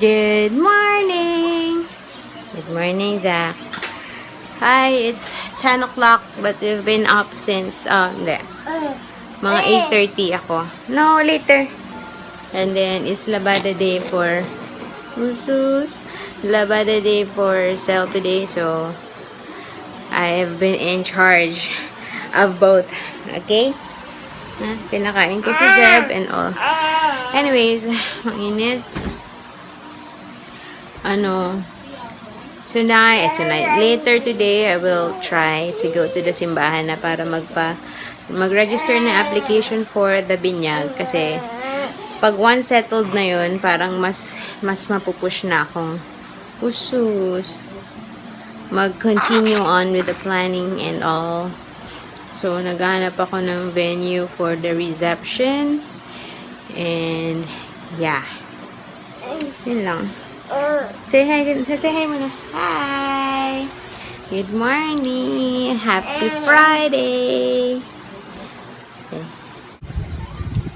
Good morning! Good morning, Zach. Hi, it's 10 o'clock but we've been up since, hindi. Mga 8:30 ako. No, later. And then, it's Labada Day for Labada Day for Cell today. So, I have been in charge of both. Okay? Pinakain ko si Zeb and all. Anyways, ang init. Tonight, later today, I will try to go to the simbahan na para mag-register na application for the binyag. Kasi, pag once settled na yun, parang mas mapupush na akong mag-continue on with the planning and all. So, naghahanap ako ng venue for the reception. And, yeah. Yun lang. Say hi muna. Hi! Good morning! Happy Friday! Okay.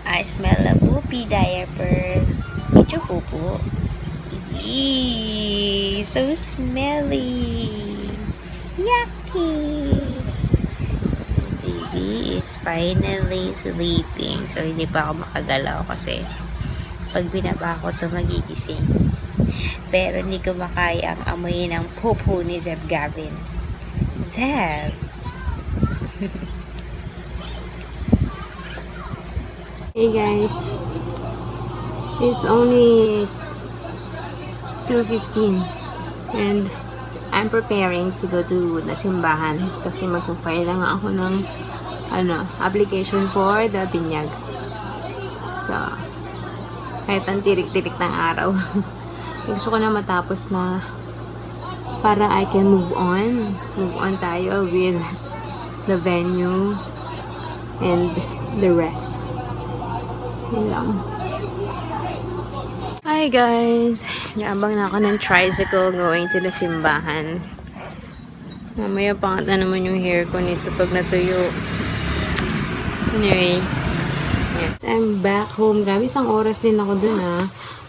I smell a poopy diaper. Medyo pupo. Eee! So smelly! Yucky! Baby is finally sleeping. So, hindi pa ako makagalaw kasi pag binaba ko ito magigising. Pero hindi ko makaya ang amoy ng popo ni Zeb Gavin. Zeb! Hey guys, it's only 2:15 and I'm preparing to go to the simbahan kasi magpo-file lang ako ng application for the binyag. So, kahit ang tirik-tirik ng araw. Gusto ko na matapos na para I can move on. Move on tayo with the venue and the rest. Yun lang. Hi guys! Naabang na ako ng tricycle going to the simbahan. Mamaya pangat na naman yung hair ko nito pag natuyo. Anyway. Yes. I'm back home. Grabe, isang oras din ako dun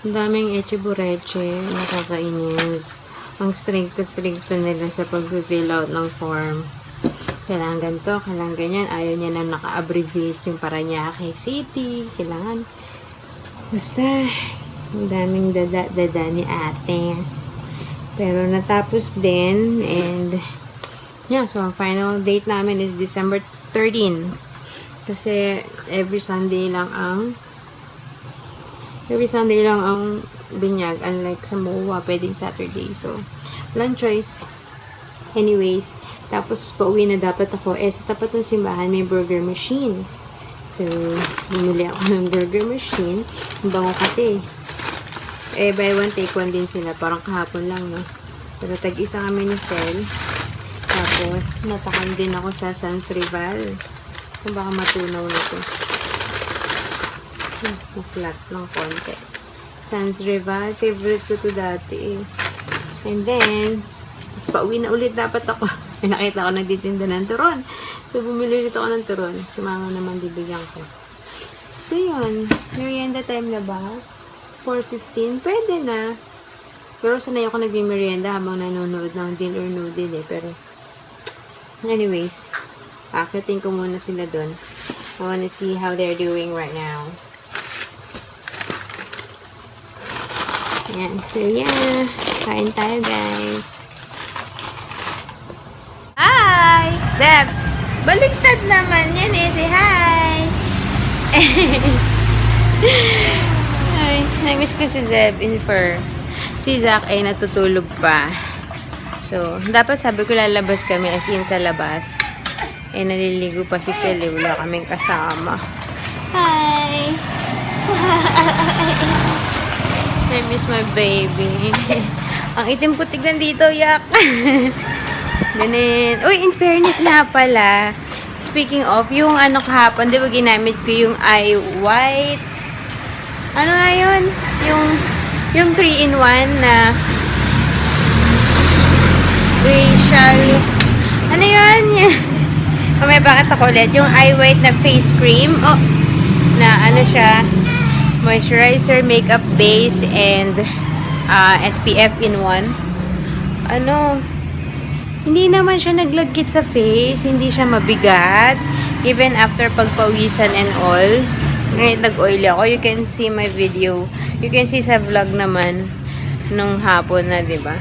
Ang daming eche-bureche. Nakakainis. Ang stricto nila sa pag-fill out ng form. Kailangan ganito, kailangan ganyan. Ayaw niya na naka-abbreviate yung Parañaque City. Kailangan. Basta, ang daming dada ni ate. Pero natapos din. And, yeah, so ang final date namin is December 13. Kasi every Sunday lang ang binyag. Unlike sa MOA, pwedeng Saturday. So, walang choice. Anyways, tapos pauwi na dapat ako. Sa tapat ng simbahan, may burger machine. So, bumili ako ng burger machine. Ang bango kasi. Buy one, take one din sila. Parang kahapon lang, no? Pero tag-isa kami ni Sel. Tapos, natakam din ako sa Sans Rival. Kung baka matunaw na ito. Flat ng konti. Sans Rival. Favorite ko to dati And then, mas pauwi na ulit dapat ako. Nakita ko nagtitinda ng turon. So, bumili ulit ako ng turon. Si mama naman bibigyan ko. So, yun. Merienda time na ba? 4:15. Pwede na. Pero sanay ako nagbi-merienda habang nanonood ng Deal or No Deal Pero, anyways, akitin ko muna sila dun. I wanna see how they're doing right now. Yan. So, yeah. Kain tayo, guys. Hi! Zeb! Baliktad naman yan Say hi! Ay, namiss ko si Zeb in fur. Si Zach ay natutulog pa. So, dapat sabi ko lalabas kami as in sa labas. Naliligo pa si Sel. Wala kaming kasama. Hi! I miss my baby. Ang itim putig nandito, yak. Ganun. Uy, in fairness nga pala. Speaking of, yung kahapon, di ba ginamit ko yung eye white? Ano nga yun? Yung 3-in-1 na facial. Ano yun? May bakit ako ulit. Yung eye white na face cream. Oh, na ano siya, moisturizer, makeup base, and SPF in 1. Ano, hindi naman siya naglagkit sa face, hindi siya mabigat. Even after pagpawisan and all, ngayon nag-oily ako. You can see my video. You can see sa vlog naman nung hapon na, 'di ba?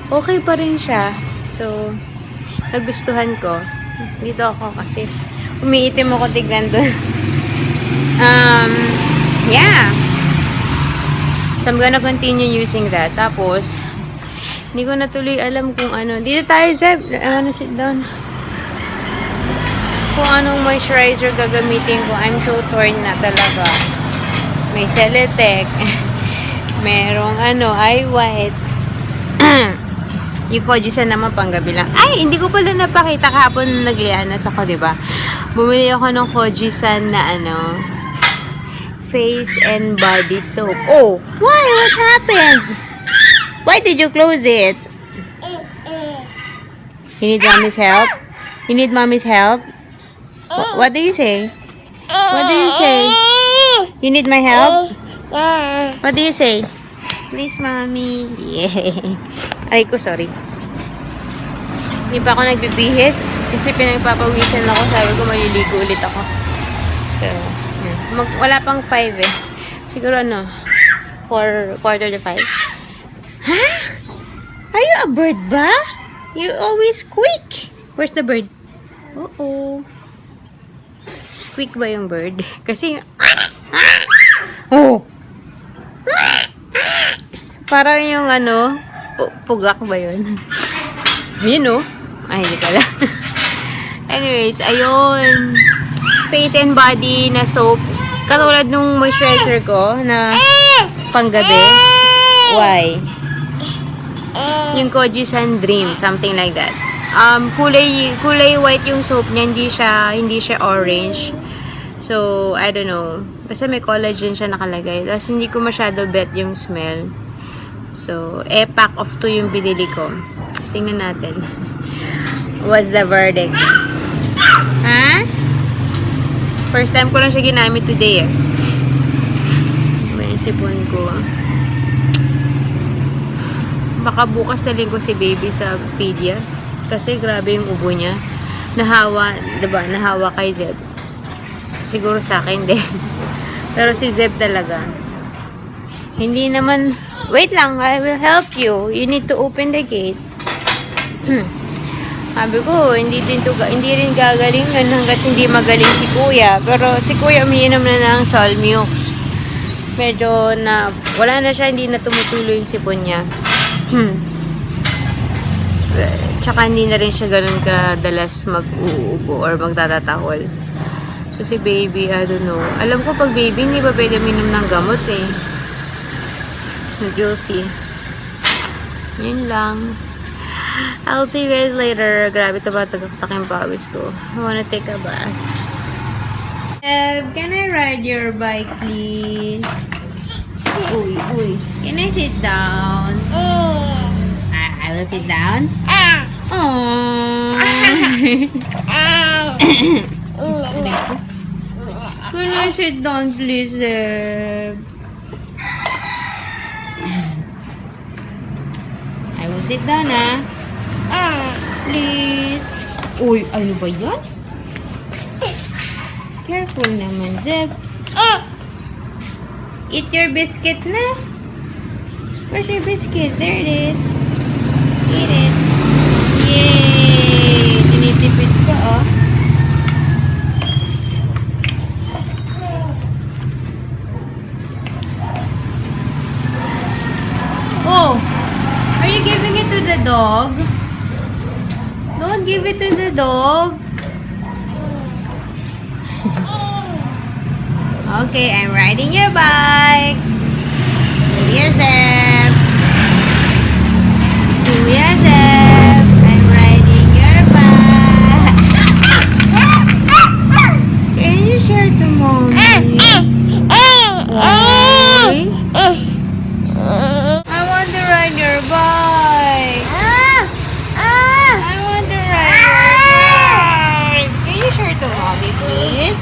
Okay pa rin siya. So, nagustuhan ko. Dito ako kasi umiitim ako tignan doon. Yeah. So, I'm gonna continue using that. Tapos, hindi ko na tuloy alam kung ano. Dito tayo, Zeb. Sit down. Kung anong moisturizer gagamitin ko. I'm so torn na talaga. May Celetec. Merong eye white. Yung Kojisan naman panggabi lang. Ay, hindi ko pala napakita kahapon naglianas ako, diba? Bumili ako ng Kojisan na face and body soap. Oh, why? What happened? Why did you close it? You need mommy's help? You need mommy's help? What do you say? What do you say? You need my help? What do you say? Please, mommy. Yeah. Ay ko, sorry. Hindi pa ako nagbibihis kasi pinagpapawisan ako. Sabi ko, maliligo ulit ako. So, wala pang 5 eh. Siguro 4:45. Huh? Are you a bird ba? You always squeak. Where's the bird? Uh-oh. Squeak ba yung bird? Kasi, oh! Parang yung pugak ba yun? Yun oh. Ay, hindi pala. Anyways, ayun. Face and body na soap. Katulad nung moisturizer ko na panggabi. Why? Yung Kojisan Dream, something like that. Kulay white yung soap niya, hindi siya orange. So, I don't know. Basta may collagen siya nakalagay. Tapos hindi ko masyado bet yung smell. So, pack of 2 yung binili ko. Tingnan natin. What's the verdict? Ha? First time ko lang siya ginamit today eh. May sipon ko. Baka bukas talin ko si baby sa pedia. Kasi grabe yung ubo niya. Nahawa, diba? Nahawa kay Zeb. Siguro sa akin din. Pero si Zeb talaga. Hindi naman, wait lang, I will help you. You need to open the gate. Sabi ko, hindi rin gagaling nun hanggat hindi magaling si kuya. Pero si kuya umiinom na ng Salmux. Medyo wala na siya, hindi na tumutuloy yung sipon niya. Tsaka hindi na rin siya ganun kadalas mag-uubo or magtatatahol. So si baby, I don't know. Alam ko pag baby, hindi pa pwede minom ng gamot eh. Juicy. Yun lang. I'll see you guys later. Grabe ito ba tagaktak yung pawis ko. I wanna take a bath. Can I ride your bike, please? Uy. Can I sit down? I will sit down. Can I sit down, please, Zeb? I will sit down, please. Uy, ano ba yan? Careful naman, Zeb. Eat your biscuit na. Where's your biscuit? There it is. Eat it. Yay! Tinitipid pa, oh. Oh! Are you giving it to the dog? Don't give it to the dog. Okay, I'm riding your bike. Kuya Zeb. Kuya Zeb. I'm riding your bike. Can you share to mommy? Why? I want to ride your bike. I want to ride your bike. Can you share to mommy, please?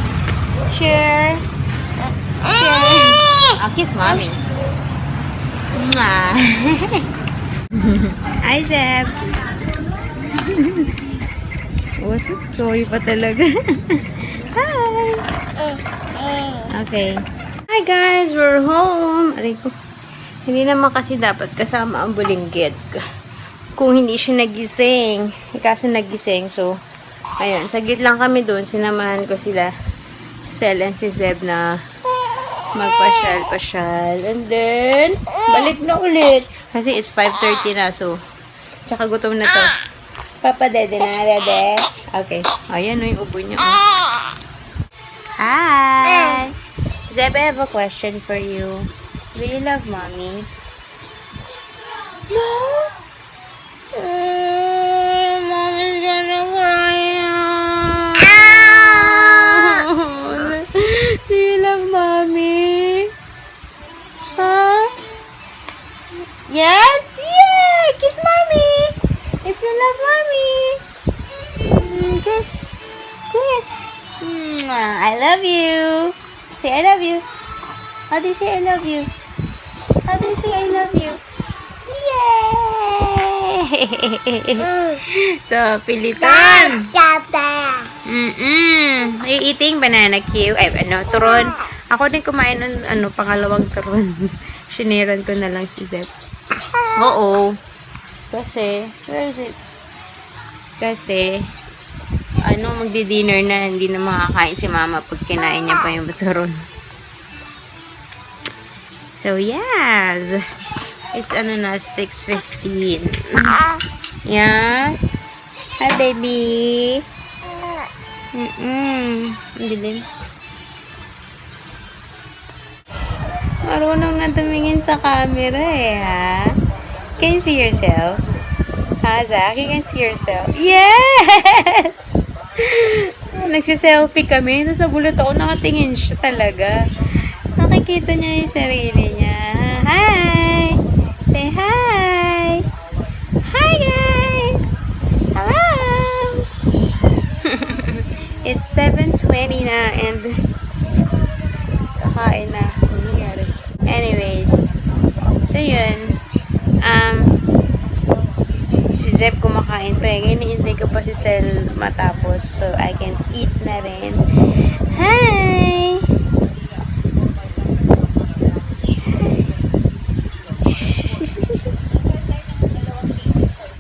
Share. I'll kiss mommy. Mwah. Hi, Zeb. Wasus ko, pa talaga. Hi. Okay. Hi guys, we're home. Aray ko. Hindi naman kasi dapat kasama ang bulinggit. Kung hindi siya nagising. Kaso nagising. So, ayun. Saglit lang kami doon. Sinamahan ko sila. Sel and si Zeb na magpasyal-pasyal. And then, balik na ulit. Kasi it's 5:30 na. So, tsaka gutom na to. Papa, dede na, dede. Okay. Ayan, yung ubo niya. Hi! Zeb, I have a question for you. Do you love mommy? No? Mommy's gonna cry now. Do you love mommy? Huh? Yes? Yeah! Kiss mommy! If you love mommy. Kiss. Kiss. I love you. Say I love you. How do you say I love you? How do you say I love you? Yay! So, pilitan. Are you eating banana cue? Ay, turon. Ako din kumain ng pangalawang turon. Shiniran ko na lang si Zeb. Oo. Kasi, where is it? Kasi, magdi-dinner na, hindi na makakain si mama pag kinain niya pa yung turon. So, yes. It's na, 6:15. Yeah? Hi, baby. Hindi din. Marunong na tumingin sa camera ha? Can you see yourself? Ha, Zach? You can see yourself? Yes! Nagsiselfie kami. Tapos nagulat ako, nakatingin siya talaga. Nakikita niya yung sarili niya. Hi! Say hi! Hi, guys! Hello! It's 7:20 na and kakain na. Anyways, so yun. Si Zeb kumakain pa. Hinihintay ko pa si Sel matapos so I can eat na rin. Hi!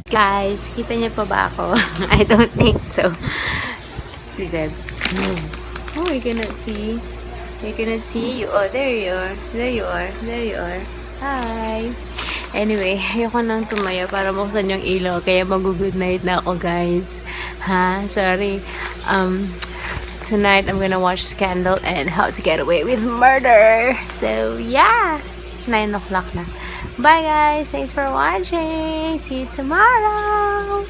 Guys, kita niya pa ba ako? I don't think so. Si Zeb. Oh, I cannot see. I cannot see you. Oh, there you are. There you are. There you are. Hi. Anyway, ayoko nang tumayo para buksan yung ilaw. Kaya mag-good night na ako, guys. Ha? Sorry. Tonight, I'm gonna watch Scandal and How to Get Away with Murder. So, yeah. 9 o'clock na. Bye, guys. Thanks for watching. See you tomorrow.